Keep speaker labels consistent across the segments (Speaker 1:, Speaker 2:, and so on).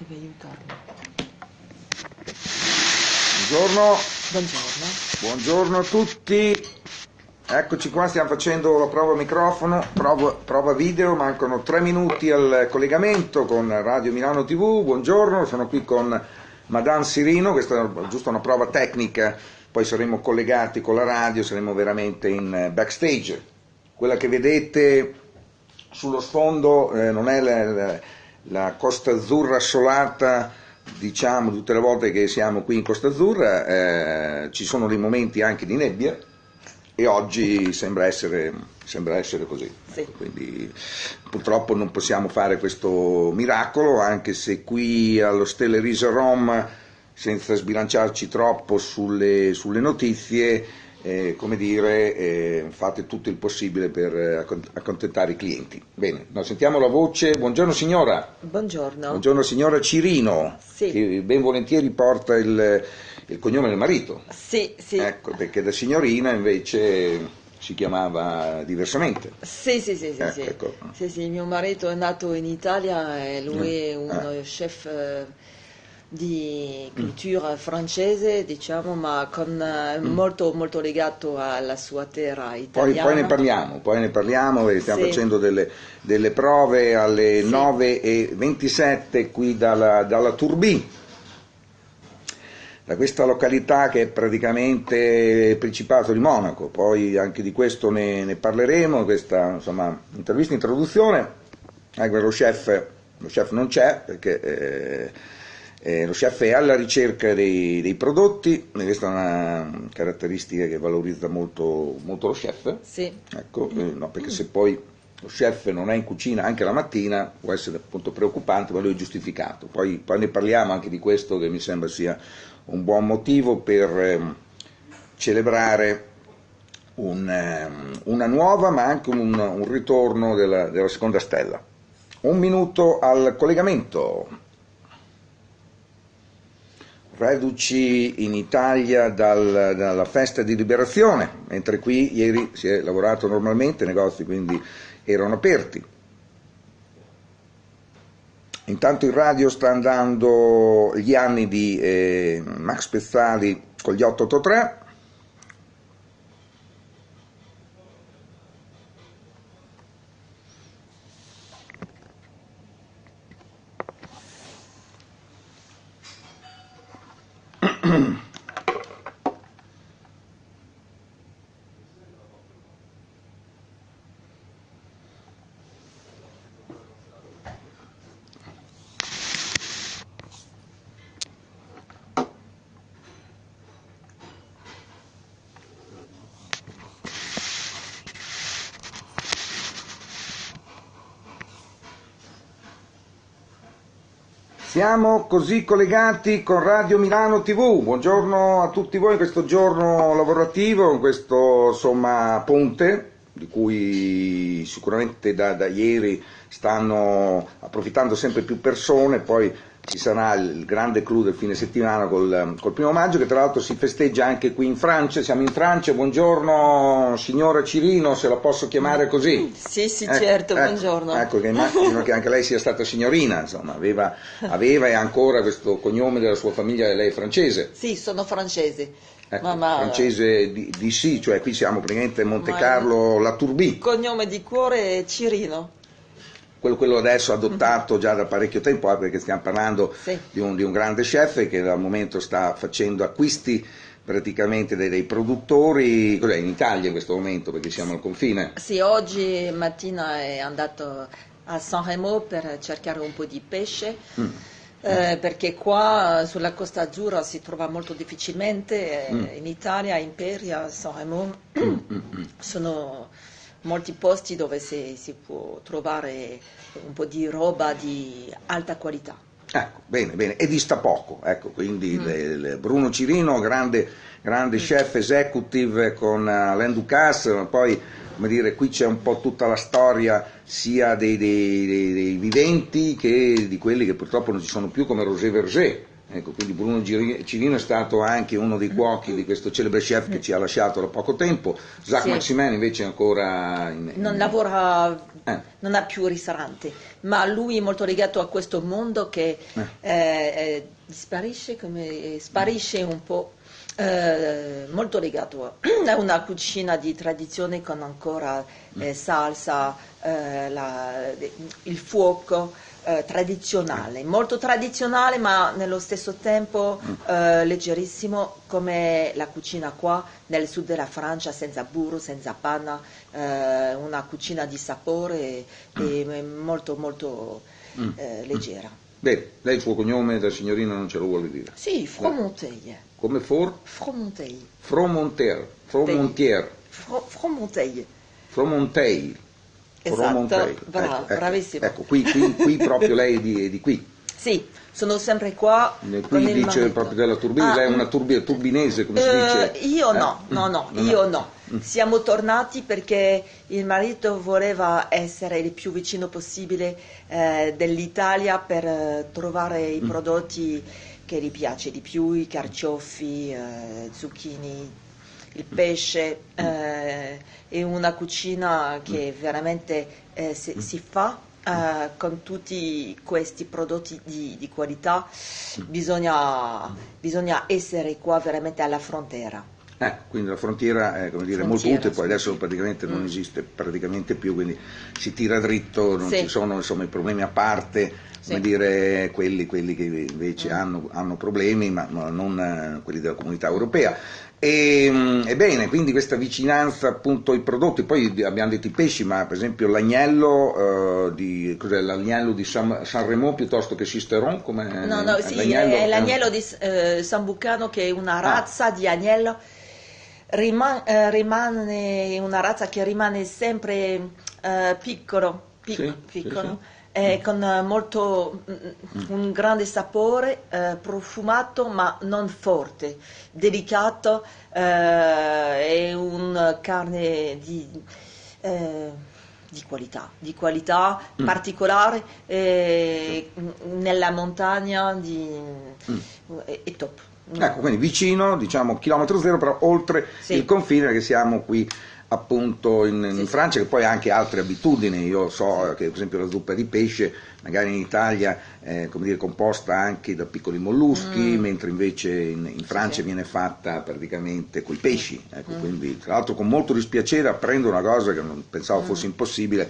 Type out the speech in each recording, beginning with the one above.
Speaker 1: devi aiutarmi.
Speaker 2: Buongiorno.
Speaker 1: Buongiorno.
Speaker 2: Buongiorno a tutti. Eccoci qua, stiamo facendo la prova microfono, prova video, mancano 3 minuti al collegamento con Radio Milano TV. Buongiorno, sono qui con Madame Cirino, questa è giusto una prova tecnica, poi saremo collegati con la radio, saremo veramente in backstage. Quella che vedete sullo sfondo non è la Costa Azzurra assolata, diciamo, tutte le volte che siamo qui in Costa Azzurra, ci sono dei momenti anche di nebbia e oggi sembra essere così.
Speaker 1: Sì.
Speaker 2: Quindi purtroppo non possiamo fare questo miracolo, anche se qui allo Stelle Riso Rom, senza sbilanciarci troppo sulle notizie, fate tutto il possibile per accontentare i clienti. Bene, sentiamo la voce. Buongiorno signora.
Speaker 1: Buongiorno.
Speaker 2: Buongiorno signora Cirino,
Speaker 1: sì.
Speaker 2: Che ben volentieri porta il cognome del marito.
Speaker 1: Sì, sì.
Speaker 2: Ecco, perché da signorina invece si chiamava diversamente.
Speaker 1: Sì.
Speaker 2: Ecco.
Speaker 1: Sì, mio marito è nato in Italia e lui è un chef di cultura francese, diciamo, ma con molto, molto legato alla sua terra italiana.
Speaker 2: Poi ne parliamo e stiamo facendo delle prove alle 9:27 qui dalla Tourbie, da questa località che è praticamente il Principato di Monaco. Poi anche di questo ne parleremo, questa intervista introduzione. Lo chef non c'è perché lo chef è alla ricerca dei prodotti, e questa è una caratteristica che valorizza molto, molto lo chef.
Speaker 1: Sì.
Speaker 2: Ecco, perché se poi lo chef non è in cucina anche la mattina può essere appunto preoccupante, ma lui è giustificato. Poi ne parliamo anche di questo, che mi sembra sia un buon motivo per celebrare una nuova ma anche un ritorno della seconda stella. 1 minuto al collegamento. Reduci in Italia dalla festa di liberazione, mentre qui ieri si è lavorato normalmente, i negozi quindi erano aperti. Intanto in radio sta andando gli anni di Max Pezzali con gli 883. Siamo così collegati con Radio Milano TV. Buongiorno a tutti voi in questo giorno lavorativo, in questo ponte, di cui sicuramente da ieri stanno approfittando sempre più persone. Poi ci sarà il grande clou del fine settimana col 1° maggio, che tra l'altro si festeggia anche qui in Francia. Siamo in Francia. Buongiorno signora Cirino, se la posso chiamare così.
Speaker 1: Sì, certo, buongiorno.
Speaker 2: Ecco, che immagino che anche lei sia stata signorina, insomma, aveva e ancora questo cognome della sua famiglia. Lei è francese?
Speaker 1: Sì, sono francese.
Speaker 2: Ecco, francese di sì, cioè qui siamo praticamente a Monte Carlo, la Tourbie.
Speaker 1: Il cognome di cuore è Cirino.
Speaker 2: Quello adesso adottato già da parecchio tempo, perché stiamo parlando di un grande chef che al momento sta facendo acquisti praticamente dei produttori. Cos'è in Italia in questo momento, perché siamo al confine?
Speaker 1: Sì, oggi mattina è andato a Sanremo per cercare un po' di pesce, perché qua sulla Costa Azzurra si trova molto difficilmente. In Italia, a Imperia, Sanremo, sono molti posti dove si può trovare un po' di roba di alta qualità.
Speaker 2: Ecco, bene, e dista poco, ecco, quindi Bruno Cirino, grande chef executive con Alain Ducasse, poi qui c'è un po' tutta la storia sia dei viventi che di quelli che purtroppo non ci sono più, come Roger Verger. Ecco, quindi Bruno Cirino è stato anche uno dei cuochi di questo celebre chef che ci ha lasciato da poco tempo. Jacques
Speaker 1: Sì.
Speaker 2: Maximin invece è ancora
Speaker 1: Non lavora, non ha più ristorante, ma lui è molto legato a questo mondo che sparisce un po', molto legato a una cucina di tradizione con ancora salsa, il fuoco. Tradizionale, molto tradizionale, ma nello stesso tempo leggerissimo, come la cucina qua nel sud della Francia, senza burro, senza panna, una cucina di sapore e molto molto leggera.
Speaker 2: Bene, lei il suo cognome da signorina non ce lo vuole dire?
Speaker 1: Sì, Fromonteil.
Speaker 2: Come
Speaker 1: Fromonteil.
Speaker 2: Fromontier.
Speaker 1: Fromonteil.
Speaker 2: Fromonteil.
Speaker 1: Esatto,
Speaker 2: Ecco,
Speaker 1: bravissimo.
Speaker 2: Ecco, qui proprio lei è di qui.
Speaker 1: Sì, sono sempre qua.
Speaker 2: Qui
Speaker 1: con il
Speaker 2: dice
Speaker 1: marito.
Speaker 2: proprio della turbina, lei è una turbinese, come si dice?
Speaker 1: Io no, io no. Siamo tornati perché il marito voleva essere il più vicino possibile dell'Italia per trovare i prodotti che gli piace di più, i carciofi, zucchini, il pesce, è una cucina che veramente si fa con tutti questi prodotti di qualità, bisogna essere qua veramente alla frontiera.
Speaker 2: Quindi la frontiera è, come dire, molto utile, poi adesso praticamente non esiste praticamente più, quindi si tira dritto, non ci sono insomma i problemi a parte, come dire, quelli che invece hanno problemi, ma non quelli della comunità europea. Ebbene, quindi questa vicinanza appunto ai prodotti, poi abbiamo detto i pesci, ma per esempio l'agnello l'agnello di Sanremo piuttosto che Sisteron, come
Speaker 1: è l'agnello di Sambucano, che è una razza di agnello, rimane una razza che rimane sempre piccolo. Con un grande sapore, profumato ma non forte, delicato, è un carne di qualità particolare, nella montagna è top.
Speaker 2: Ecco, quindi vicino, diciamo chilometro zero, però oltre il confine, perché siamo qui appunto in Francia, che poi ha anche altre abitudini. Io so che per esempio la zuppa di pesce magari in Italia è, come dire, composta anche da piccoli molluschi, mentre invece in Francia viene fatta praticamente coi pesci, ecco, quindi tra l'altro con molto dispiacere apprendo una cosa che non pensavo fosse impossibile,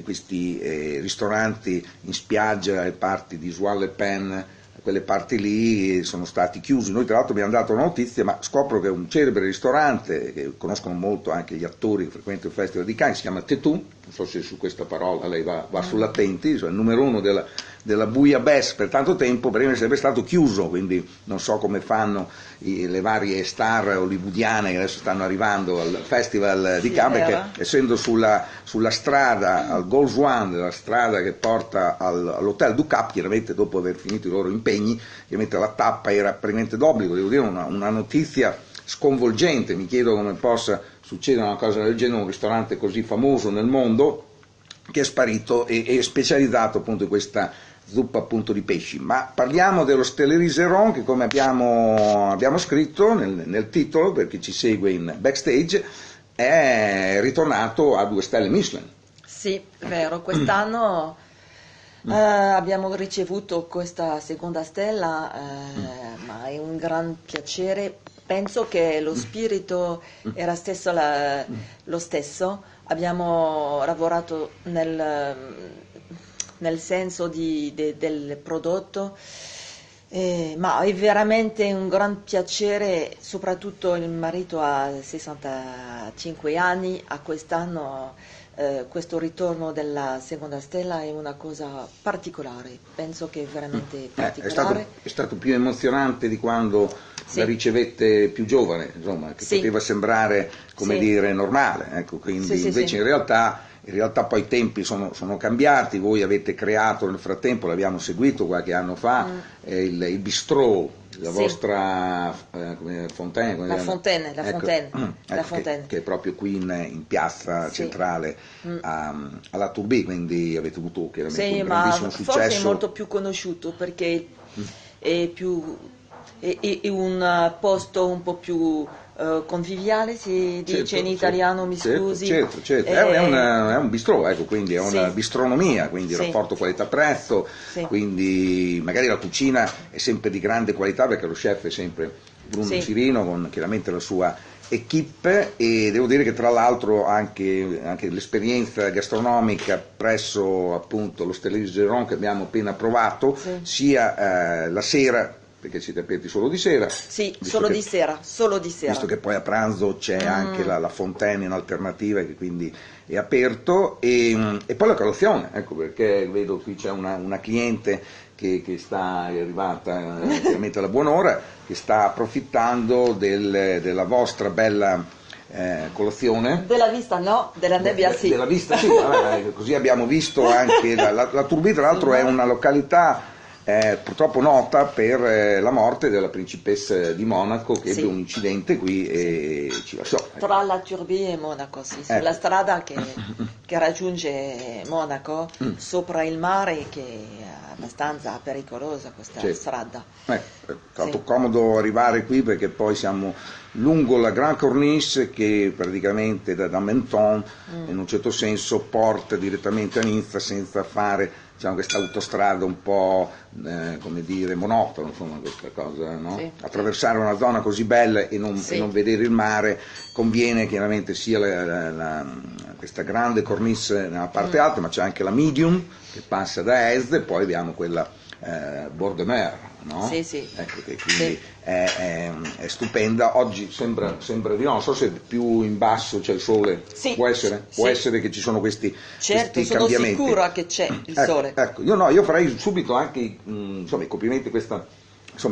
Speaker 2: questi ristoranti in spiaggia, le parti di Joie-le-Pen, quelle parti lì sono stati chiusi. Noi tra l'altro abbiamo dato una notizia, ma scopro che è un celebre ristorante che conoscono molto anche gli attori che frequentano il Festival di Cannes, si chiama Tetou, non so se su questa parola lei va sull'attenti, cioè il numero uno della Bouillabaisse per tanto tempo, prima sarebbe stato chiuso, quindi non so come fanno le varie star hollywoodiane che adesso stanno arrivando al Festival di Cannes, perché essendo sulla strada, al Gol Juan, la strada che porta all'Hotel du Cap, chiaramente dopo aver finito i loro impegni, chiaramente la tappa era praticamente d'obbligo. Devo dire una notizia sconvolgente, mi chiedo come possa succedere una cosa del genere, un ristorante così famoso nel mondo che è sparito e specializzato appunto in questa zuppa appunto di pesci. Ma parliamo dello Stellerie Zeron, che come abbiamo scritto nel titolo, per chi ci segue in backstage, è ritornato a 2 stelle Michelin.
Speaker 1: Sì, vero, quest'anno abbiamo ricevuto questa seconda stella, ma è un gran piacere. Penso che lo spirito era lo stesso, abbiamo lavorato nel senso del prodotto, ma è veramente un gran piacere, soprattutto il marito ha 65 anni, a quest'anno questo ritorno della seconda stella è una cosa particolare, penso che è veramente particolare.
Speaker 2: È stato più emozionante di quando la ricevette più giovane, insomma, che poteva sembrare, come dire, normale, ecco, quindi invece in realtà poi i tempi sono cambiati. Voi avete creato nel frattempo, l'abbiamo seguito qualche anno fa, il bistrò, la vostra Fontaine,
Speaker 1: la Fontaine,
Speaker 2: che è proprio qui in piazza centrale alla Tourbie, quindi avete avuto chiaramente un grandissimo successo.
Speaker 1: Forse è molto più conosciuto perché è un posto un po' più conviviale, si dice in italiano, mi scusi.
Speaker 2: Certo. È un bistrò, ecco, quindi è una bistronomia, quindi
Speaker 1: Sì.
Speaker 2: rapporto qualità-prezzo,
Speaker 1: Sì.
Speaker 2: quindi magari la cucina è sempre di grande qualità perché lo chef è sempre Bruno Cirino con chiaramente la sua equipe, e devo dire che tra l'altro anche l'esperienza gastronomica presso appunto l'Osteria di Geron che abbiamo appena provato, sia la sera, perché siete aperti solo di sera?
Speaker 1: Sì, solo di sera.
Speaker 2: Visto che poi a pranzo c'è anche la Fontaine in alternativa, che quindi è aperto, e poi la colazione, ecco perché vedo qui c'è una cliente che è arrivata veramente alla buon'ora, che sta approfittando della vostra bella colazione.
Speaker 1: Della vista no, della nebbia sì.
Speaker 2: Della vista sì, così abbiamo visto anche la Turbie, tra l'altro è una località purtroppo nota per la morte della principessa di Monaco che ebbe un incidente qui e ci lasciò.
Speaker 1: Tra la Turbie e Monaco, sulla strada che raggiunge Monaco, sopra il mare, che è abbastanza pericolosa questa strada.
Speaker 2: È stato comodo arrivare qui perché poi siamo lungo la Grand Corniche che praticamente da Menton in un certo senso porta direttamente a Nizza senza fare questa autostrada un po' come dire monotona, insomma, questa cosa, no? Attraversare una zona così bella e non vedere il mare conviene chiaramente sia questa grande cornice nella parte alta, ma c'è anche la medium che passa da est e poi abbiamo quella Bord de Mer, no? Ecco, che quindi è stupenda. Oggi sembra di no, non so se più in basso c'è il sole, può essere che ci sono questi cambiamenti.
Speaker 1: Sono sicura che c'è il sole.
Speaker 2: Ecco, io farei subito anche i complimenti di questa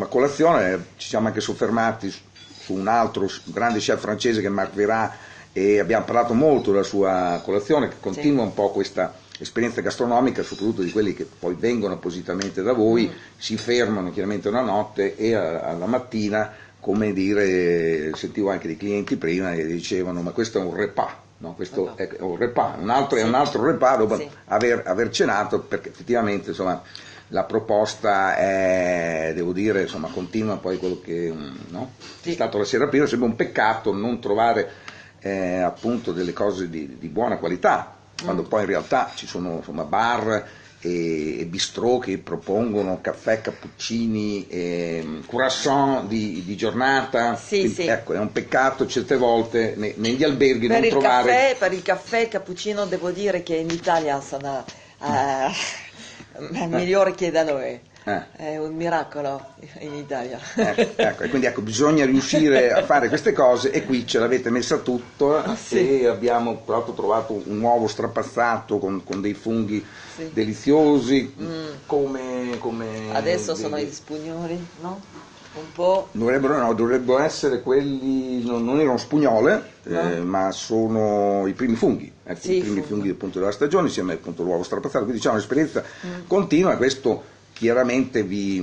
Speaker 2: colazione. Ci siamo anche soffermati su un altro grande chef francese che è Marc Veyrat, e abbiamo parlato molto della sua colazione, che continua un po' questa esperienza gastronomica, soprattutto di quelli che poi vengono appositamente da voi, si fermano chiaramente una notte e alla mattina, come dire, sentivo anche dei clienti prima che dicevano ma questo è un repas, no? Questo è un repas, un altro repas dopo aver cenato, perché effettivamente insomma la proposta è, devo dire, insomma, continua poi quello che è stato la sera prima. Sembra un peccato non trovare appunto delle cose di buona qualità, quando poi in realtà ci sono insomma bar e bistrò che propongono caffè, cappuccini, croissant di giornata. Quindi, ecco, è un peccato certe volte negli alberghi non trovare.
Speaker 1: Per il caffè cappuccino devo dire che in Italia sono migliori che da noi. È un miracolo in Italia.
Speaker 2: Ecco, e quindi bisogna riuscire a fare queste cose, e qui ce l'avete messa tutto, e abbiamo proprio trovato un uovo strapazzato con dei funghi deliziosi, come
Speaker 1: adesso sono gli spugnoli, no? Un po'.
Speaker 2: Dovrebbero essere quelli, non erano spugnole, ma sono i primi funghi, i primi funghi appunto della stagione, insieme appunto all'uovo strapazzato, quindi diciamo un'esperienza continua. Questo chiaramente vi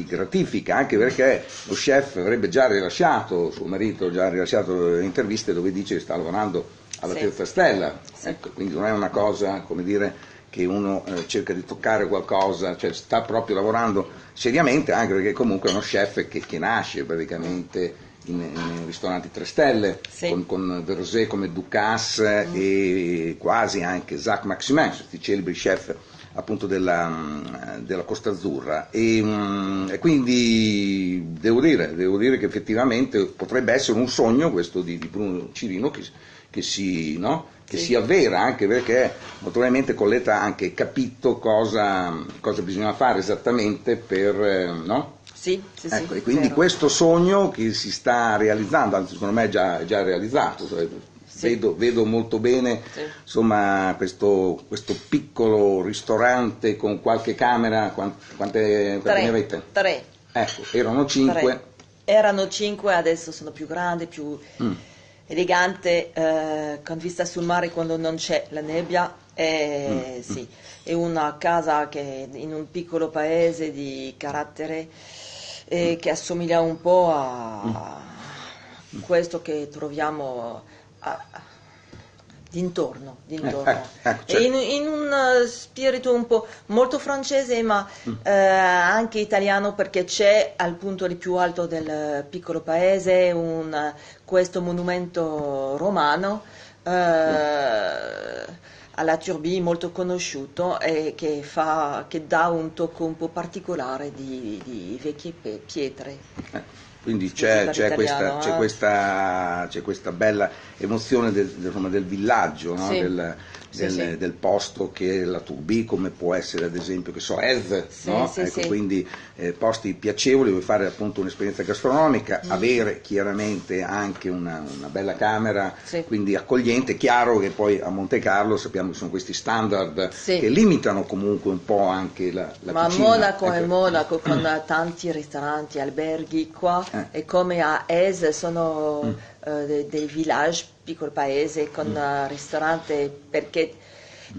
Speaker 2: gratifica, anche perché lo chef avrebbe già rilasciato, suo marito ha già rilasciato interviste dove dice che sta lavorando alla terza stella, ecco, quindi non è una cosa, come dire, che uno cerca di toccare qualcosa, cioè sta proprio lavorando seriamente, anche perché comunque è uno chef che nasce praticamente in ristoranti 3 stelle, con Verosé come Ducasse e quasi anche Jacques Maximin, questi celebri chef appunto della Costa Azzurra, e quindi devo dire che effettivamente potrebbe essere un sogno questo di Bruno Cirino che si avvera, anche perché naturalmente Colletta ha anche capito cosa bisogna fare esattamente per ecco, e quindi questo sogno che si sta realizzando, anzi secondo me è già realizzato. Vedo molto bene insomma questo piccolo ristorante con qualche camera. Quante ne avete?
Speaker 1: 3.
Speaker 2: Ecco, erano 5.
Speaker 1: 3. Erano 5, adesso sono più grandi, più elegante, con vista sul mare quando non c'è la nebbia. È una casa che in un piccolo paese di carattere che assomiglia un po' a questo che troviamo Dintorno.
Speaker 2: Ecco,
Speaker 1: E in un spirito un po' molto francese, ma anche italiano, perché c'è al punto di più alto del piccolo paese questo monumento romano alla Turbie, molto conosciuto, e che dà un tocco un po' particolare di vecchie pietre.
Speaker 2: Quindi
Speaker 1: Scusi per
Speaker 2: c'è
Speaker 1: l'italiano,
Speaker 2: questa bella emozione del villaggio, no?
Speaker 1: Sì.
Speaker 2: Del posto che è la Turbie, come può essere ad esempio, che so, Ez, no?
Speaker 1: Sì,
Speaker 2: Ecco,
Speaker 1: sì.
Speaker 2: quindi posti piacevoli, vuoi fare appunto un'esperienza gastronomica, avere chiaramente anche una bella camera,
Speaker 1: Sì.
Speaker 2: quindi accogliente. Chiaro che poi a Monte Carlo sappiamo che sono questi standard
Speaker 1: Sì.
Speaker 2: che limitano comunque un po' anche la
Speaker 1: Ma
Speaker 2: cucina.
Speaker 1: Monaco è
Speaker 2: Ecco.
Speaker 1: Monaco, con tanti ristoranti, alberghi qua, e come a Ez sono dei village, piccolo paese, con ristoranti, perché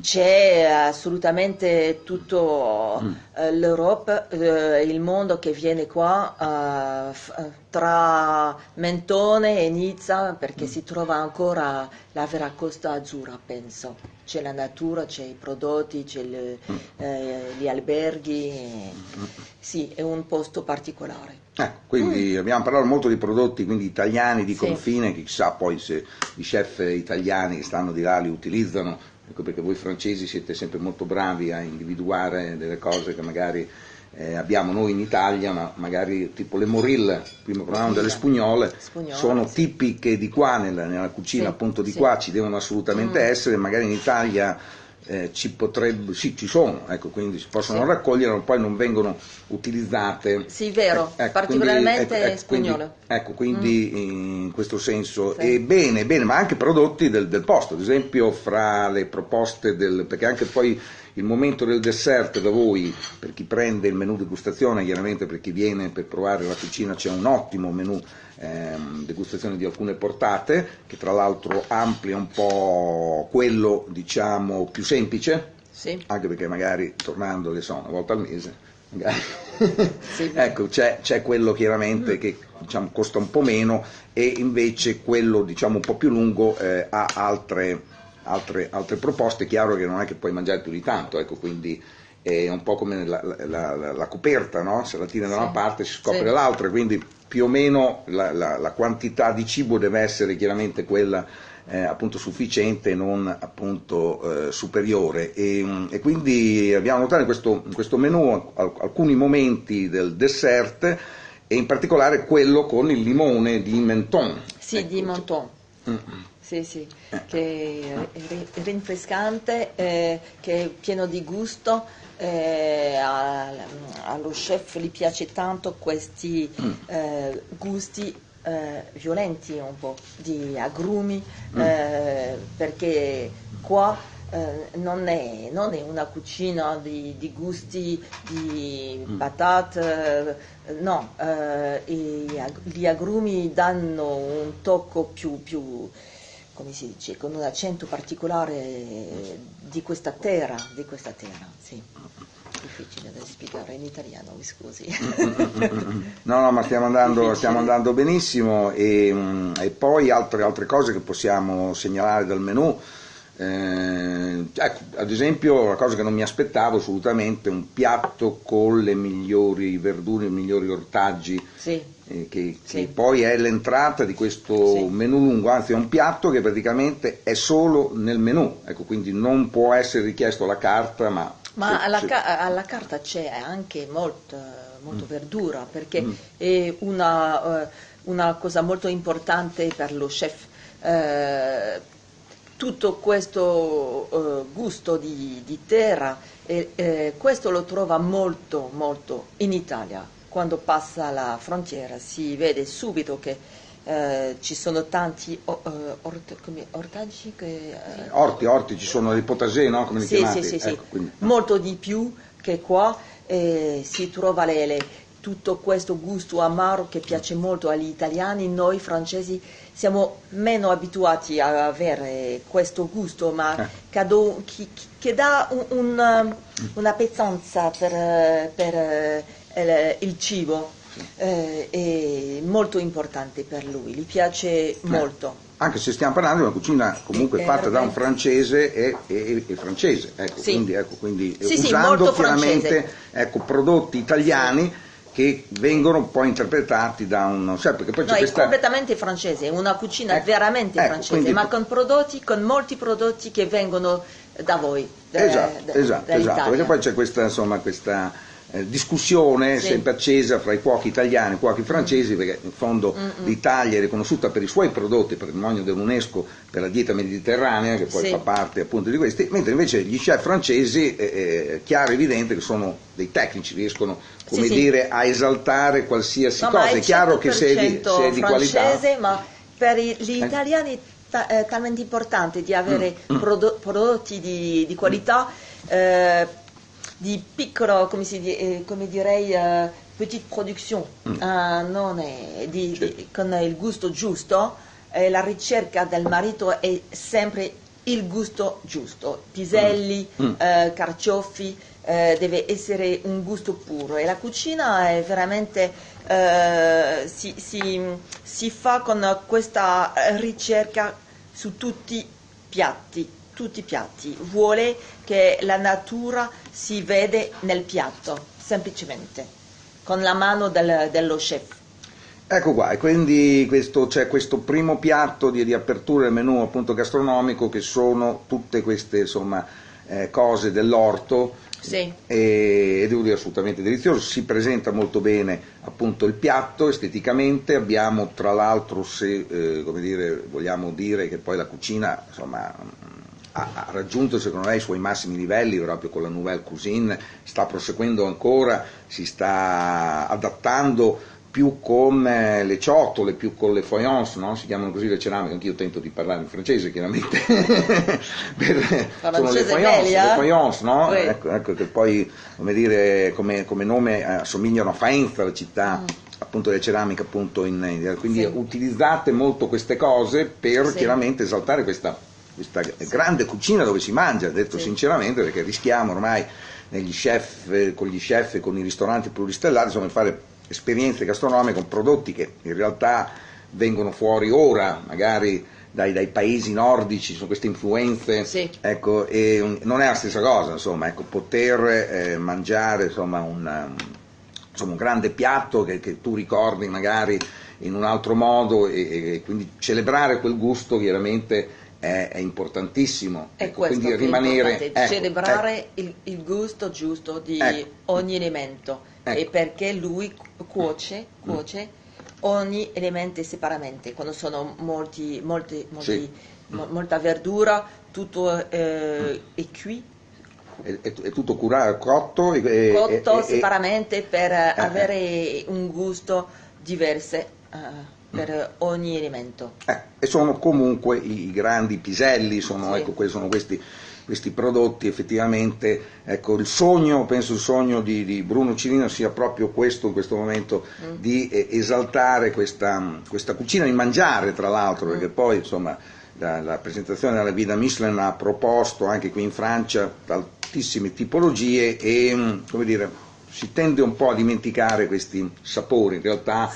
Speaker 1: c'è assolutamente tutto l'Europa, il mondo che viene qua, tra Mentone e Nizza, perché si trova ancora la vera Costa Azzurra, penso. C'è la natura, c'è i prodotti, c'è gli alberghi, sì, è un posto particolare.
Speaker 2: Quindi abbiamo parlato molto di prodotti quindi italiani di
Speaker 1: Sì.
Speaker 2: confine, che chissà poi se i chef italiani che stanno di là li utilizzano, ecco perché voi francesi siete sempre molto bravi a individuare delle cose che magari abbiamo noi in Italia, ma magari tipo le morille, prima parlavamo delle spugnole, sono
Speaker 1: sì.
Speaker 2: tipiche di qua, nella cucina
Speaker 1: Sì,
Speaker 2: appunto di
Speaker 1: sì.
Speaker 2: qua, ci devono assolutamente essere, magari in Italia ci sono, ecco, quindi si possono
Speaker 1: Sì.
Speaker 2: raccogliere, ma poi non vengono utilizzate.
Speaker 1: Sì, vero, particolarmente spagnolo.
Speaker 2: Quindi in questo senso,
Speaker 1: Sì.
Speaker 2: e bene, ma anche prodotti del posto, ad esempio fra le proposte perché anche poi il momento del dessert da voi, per chi prende il menù degustazione, chiaramente per chi viene per provare la cucina c'è un ottimo menù degustazione di alcune portate, che tra l'altro amplia un po' quello diciamo più semplice,
Speaker 1: Sì.
Speaker 2: anche perché magari tornando, che so, una volta al mese, magari
Speaker 1: Sì.
Speaker 2: ecco, c'è quello chiaramente che diciamo costa un po' meno, e invece quello diciamo un po' più lungo ha altre proposte. Chiaro che non è che puoi mangiare più di tanto, ecco, quindi è un po' come la coperta, no? Se la tiri da una parte si scopre l'altra, quindi più o meno la quantità di cibo deve essere chiaramente quella appunto sufficiente e non appunto superiore, e quindi abbiamo notato in questo menù alcuni momenti del dessert, e in particolare quello con il limone di Menton.
Speaker 1: Sì,
Speaker 2: ecco,
Speaker 1: di Menton. Sì, che è rinfrescante, che è pieno di gusto. Allo chef gli piace tanto questi gusti violenti, un po' di agrumi, perché qua non è una cucina di gusti di patate, no, gli agrumi danno un tocco più, come si dice, con un accento particolare di questa terra, sì. Difficile da spiegare in italiano, mi scusi.
Speaker 2: No, ma stiamo andando benissimo, e poi altre cose che possiamo segnalare dal menù. Ecco, ad esempio, una cosa che non mi aspettavo assolutamente, un piatto con le migliori verdure, i migliori ortaggi, che poi è l'entrata di questo menù lungo, anzi è un piatto che praticamente è solo nel menù, ecco, quindi non può essere richiesto alla carta, ma
Speaker 1: alla carta c'è anche molto verdura, perché è una cosa molto importante per lo chef. Tutto questo gusto di terra, questo lo trova molto in Italia. Quando passa la frontiera si vede subito che ci sono tanti ortaggi
Speaker 2: orti, ci sono dei potager, no? Come li chiamate?
Speaker 1: Sì.
Speaker 2: Ecco, quindi,
Speaker 1: molto di più che qua, si trova tutto questo gusto amaro che piace molto agli italiani. Noi francesi siamo meno abituati a avere questo gusto, ma che dà una pesanza per il cibo. È molto importante per lui, gli piace molto.
Speaker 2: anche se stiamo parlando di una cucina comunque fatta da un francese e francese, ecco,
Speaker 1: sì.
Speaker 2: quindi
Speaker 1: Sì,
Speaker 2: usando
Speaker 1: molto
Speaker 2: chiaramente prodotti italiani che vengono poi interpretati da un... perché poi c'è
Speaker 1: è completamente francese, è una cucina veramente francese,
Speaker 2: quindi,
Speaker 1: ma con molti prodotti che vengono da voi,
Speaker 2: esatto, perché poi c'è questa discussione sempre accesa fra i cuochi italiani e i cuochi francesi, perché in fondo l'Italia è riconosciuta per i suoi prodotti, patrimonio dell'UNESCO per la dieta mediterranea, che poi fa parte appunto di questi, mentre invece gli chef francesi è chiaro e evidente che sono dei tecnici, riescono a esaltare qualsiasi cosa. È chiaro che se è di qualità,
Speaker 1: ma per gli italiani è talmente importante di avere prodotti di qualità, di piccolo, come direi, petite production, con il gusto giusto. La ricerca del marito è sempre il gusto giusto, piselli, carciofi, deve essere un gusto puro, e la cucina è veramente si fa con questa ricerca su tutti i piatti. Vuole che la natura si vede nel piatto, semplicemente, con la mano dello chef.
Speaker 2: Ecco qua, e quindi c'è questo primo piatto di apertura del menù appunto gastronomico, che sono tutte queste cose dell'orto, e devo dire assolutamente delizioso. Si presenta molto bene appunto il piatto esteticamente. Abbiamo tra l'altro, se vogliamo dire che poi la cucina ha raggiunto secondo me i suoi massimi livelli proprio con la nouvelle cuisine, sta proseguendo ancora, si sta adattando più con le ciotole, più con le faïence, no? Si chiamano così le ceramiche, anch'io tento di parlare in francese chiaramente, sono le faïence, no? Ecco che poi come nome assomigliano a Faenza, la città appunto delle ceramiche, appunto quindi utilizzate molto queste cose per chiaramente esaltare questa grande cucina dove si mangia, detto sinceramente, perché rischiamo ormai con gli chef e con i ristoranti pluristellati di fare esperienze gastronomiche con prodotti che in realtà vengono fuori ora magari dai paesi nordici, sono queste influenze, ecco, e non è la stessa cosa, poter mangiare un grande piatto che tu ricordi magari in un altro modo, e quindi celebrare quel gusto chiaramente è importantissimo.
Speaker 1: Quindi rimanere, celebrare il gusto giusto di ogni elemento, e perché lui cuoce ogni elemento separatamente. Quando sono molta verdura, tutto è cuit.
Speaker 2: È tutto cotto
Speaker 1: separatamente per avere un gusto diverso per ogni elemento.
Speaker 2: E sono comunque i grandi piselli, sono questi prodotti effettivamente. Penso il sogno di Bruno Cirino sia proprio questo in questo momento, di esaltare questa cucina, di mangiare tra l'altro, perché poi la presentazione della Guida Michelin ha proposto anche qui in Francia tantissime tipologie, e si tende un po' a dimenticare questi sapori. In realtà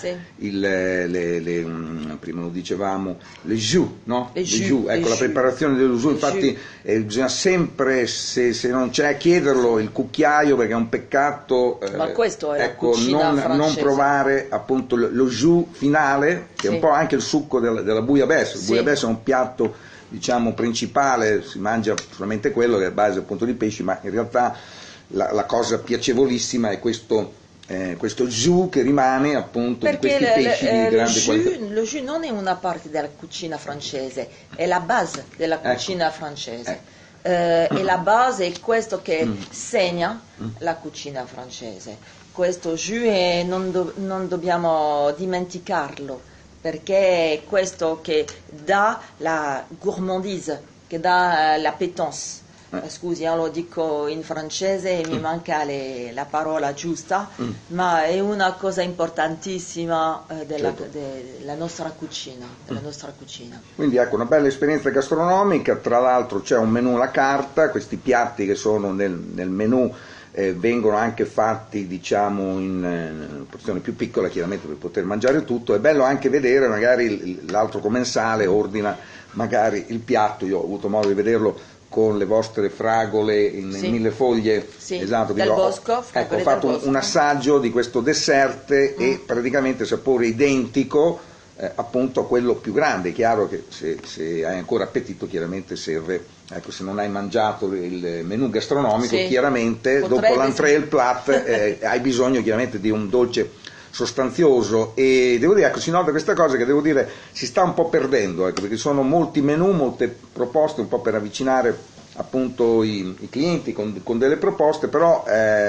Speaker 2: prima lo dicevamo, le jus, no? Le jus. La preparazione dello jus, infatti bisogna sempre, se non c'è, chiederlo il cucchiaio, perché è un peccato
Speaker 1: ma questo è la cucina
Speaker 2: non provare appunto lo jus finale, che è un po' anche il succo della bouillabaisse. Il bouillabaisse è un piatto principale, si mangia solamente quello, che è a base appunto di pesci, ma in realtà la cosa piacevolissima è questo jus che rimane appunto di questi pesci di grande qualità.
Speaker 1: Lo jus non è una parte della cucina francese, è la base della cucina francese. E la base è questo che segna la cucina francese. Questo jus non dobbiamo dimenticarlo, perché è questo che dà la gourmandise, che dà l'appétence. Scusi, lo dico in francese e mi manca la parola giusta, ma è una cosa importantissima della nostra cucina.
Speaker 2: Quindi una bella esperienza gastronomica. Tra l'altro c'è un menù à la carta, questi piatti che sono nel menù vengono anche fatti, diciamo, in porzioni più piccole, chiaramente, per poter mangiare tutto. È bello anche vedere, magari l'altro commensale ordina magari il piatto, io ho avuto modo di vederlo con le vostre fragole in mille foglie,
Speaker 1: esatto, del bosco,
Speaker 2: ecco, ho fatto un assaggio di questo dessert e praticamente sapore identico appunto a quello più grande. È chiaro che se hai ancora appetito, chiaramente serve. Ecco, se non hai mangiato il menù gastronomico, chiaramente dopo l'entrée e il plat hai bisogno chiaramente di un dolce sostanzioso, e devo dire, ecco, si nota questa cosa che devo dire si sta un po' perdendo, ecco, perché sono molti menù, molte proposte un po' per avvicinare appunto i clienti con delle proposte, però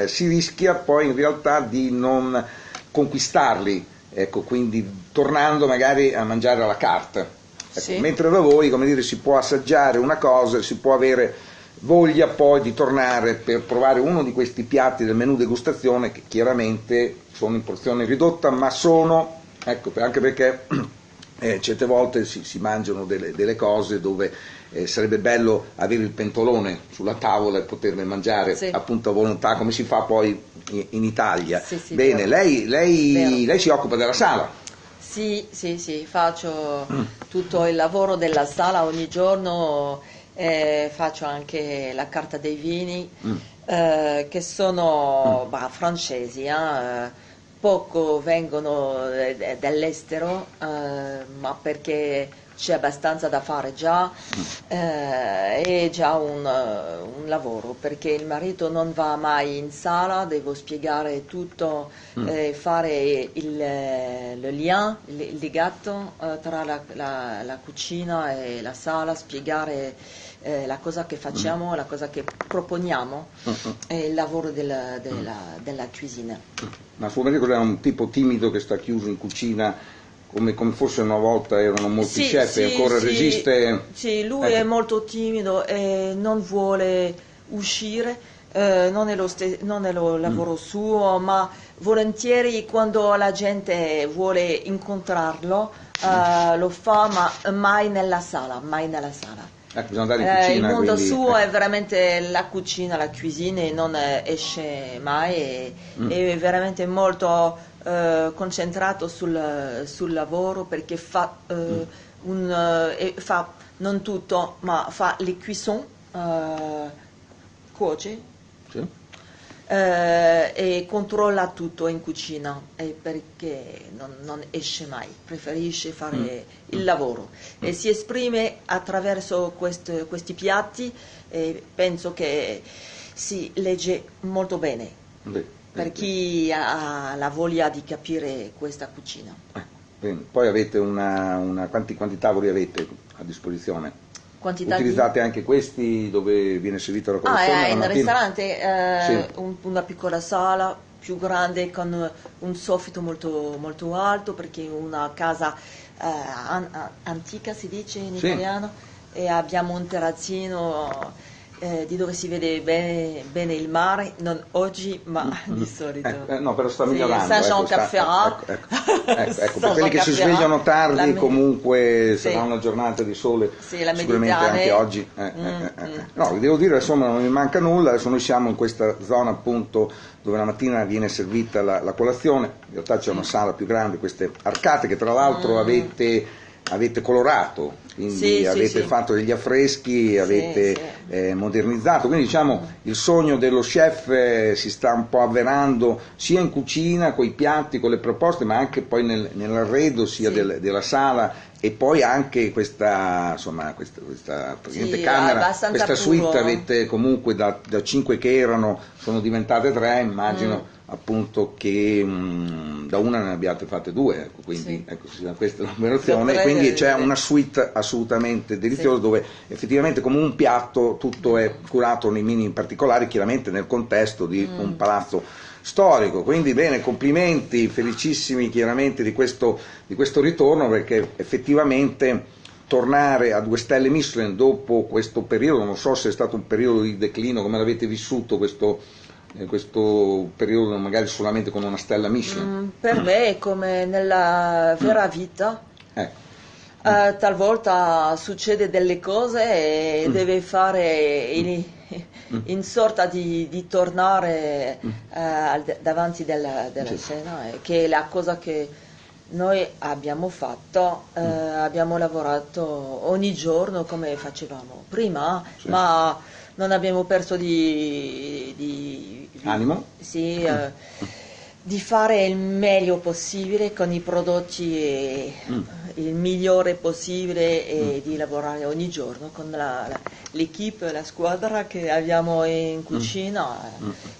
Speaker 2: si rischia poi in realtà di non conquistarli, ecco, quindi tornando magari a mangiare alla carte. Ecco, mentre da voi, come dire, si può assaggiare una cosa, si può avere voglia poi di tornare per provare uno di questi piatti del menù degustazione, che chiaramente sono in porzione ridotta, ma sono, ecco, anche perché certe volte si mangiano delle cose dove sarebbe bello avere il pentolone sulla tavola e poterne mangiare appunto a volontà, come si fa poi in Italia. Bene, lei si occupa della sala.
Speaker 1: Sì, faccio tutto il lavoro della sala ogni giorno, faccio anche la carta dei vini, che sono francesi, poco vengono dall'estero, ma perché c'è abbastanza da fare già, è già un lavoro, perché il marito non va mai in sala, devo spiegare tutto, fare il lien, il legato tra la cucina e la sala, spiegare la cosa che facciamo, la cosa che proponiamo, il lavoro della cucina.
Speaker 2: Ma suo marito è un tipo timido che sta chiuso in cucina, come forse una volta erano molti chef, e ancora resiste?
Speaker 1: Sì, lui è molto timido e non vuole uscire, non è lo lavoro suo, ma volentieri quando la gente vuole incontrarlo lo fa, ma mai nella sala.
Speaker 2: Bisogna andare in cucina,
Speaker 1: il mondo
Speaker 2: quindi,
Speaker 1: suo è veramente la cucina, la cuisine, non esce mai, è veramente molto concentrato sul lavoro, perché fa non tutto, ma fa le cuisson, cuoce, e controlla tutto in cucina, perché non esce mai, preferisce fare il lavoro e si esprime attraverso questi piatti, e penso che si legge molto bene per chi ha la voglia di capire questa cucina.
Speaker 2: Bene. Poi avete quanti tavoli avete a disposizione?
Speaker 1: Quantità
Speaker 2: Utilizzate anche questi dove viene servita la colazione?
Speaker 1: In ristorante una piccola sala più grande con un soffitto molto, molto alto, perché è una casa antica, si dice in italiano, e abbiamo un terrazzino di dove si vede bene il mare, non oggi ma di solito.
Speaker 2: No, però sta migliorando.
Speaker 1: Ecco,
Speaker 2: per quelli che si svegliano tardi, comunque sarà una giornata di sole, sicuramente anche oggi. No, devo dire, insomma, non mi manca nulla. Adesso noi siamo in questa zona appunto dove la mattina viene servita la colazione. In realtà c'è una sala più grande, queste arcate che tra l'altro avete colorato, quindi avete fatto degli affreschi, avete modernizzato, quindi diciamo il sogno dello chef si sta un po' avverando sia in cucina, con i piatti, con le proposte, ma anche poi nell'arredo sia della sala, e poi anche questa camera, questa suite avete comunque da 5 che erano, sono diventate 3, immagino appunto che da una ne abbiate fatte 2, ecco, quindi ecco, questa è la numerazione, quindi c'è una suite assolutamente deliziosa dove effettivamente come un piatto tutto è curato nei minimi particolari, chiaramente nel contesto di un palazzo storico. Quindi bene, complimenti, felicissimi chiaramente di questo ritorno, perché effettivamente tornare a 2 stelle Michelin dopo questo periodo, non so se è stato un periodo di declino, come l'avete vissuto questo periodo magari solamente con una stella Michelin?
Speaker 1: Per me è come nella vera vita. Talvolta succede delle cose e deve fare in sorta di tornare davanti della scena, che è la cosa che noi abbiamo fatto, abbiamo lavorato ogni giorno come facevamo prima, ma non abbiamo perso di
Speaker 2: animo?
Speaker 1: Sì, di fare il meglio possibile con i prodotti, il migliore possibile, e di lavorare ogni giorno con l'equipe, la squadra che abbiamo in cucina,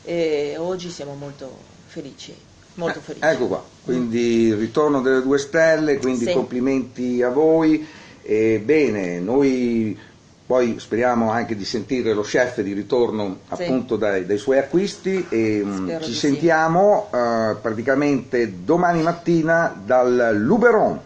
Speaker 1: e oggi siamo molto felici. Molto felici.
Speaker 2: Ecco qua, quindi il ritorno delle 2 stelle, quindi complimenti a voi. Bene, noi poi speriamo anche di sentire lo chef di ritorno appunto dai suoi acquisti, e ci sentiamo praticamente domani mattina dal Luberon.